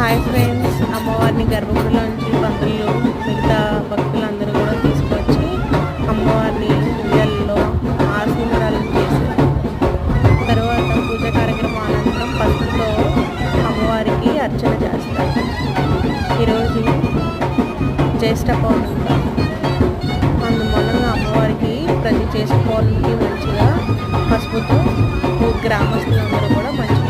Hi friends, అమ్మవారిని గర్భగుడిలోంచి పంతులు మిగతా భక్తులందరూ కూడా తీసుకొచ్చి అమ్మవారిని ఉయ్యాలలో ఆశీర్వాదాలు చేశారు. తర్వాత పూజ కార్యక్రమం అనంతరం పసుపుతో అమ్మవారికి అర్చన చేస్తారు. ఈరోజు జ్యేష్ఠ పౌర్ణమి, అందుమూలంగా అమ్మవారికి ప్రతి జ్యేష్ఠ పౌర్ణమికి మంచిగా పసుపుతో గ్రామస్తులందరూ కూడా మంచిగా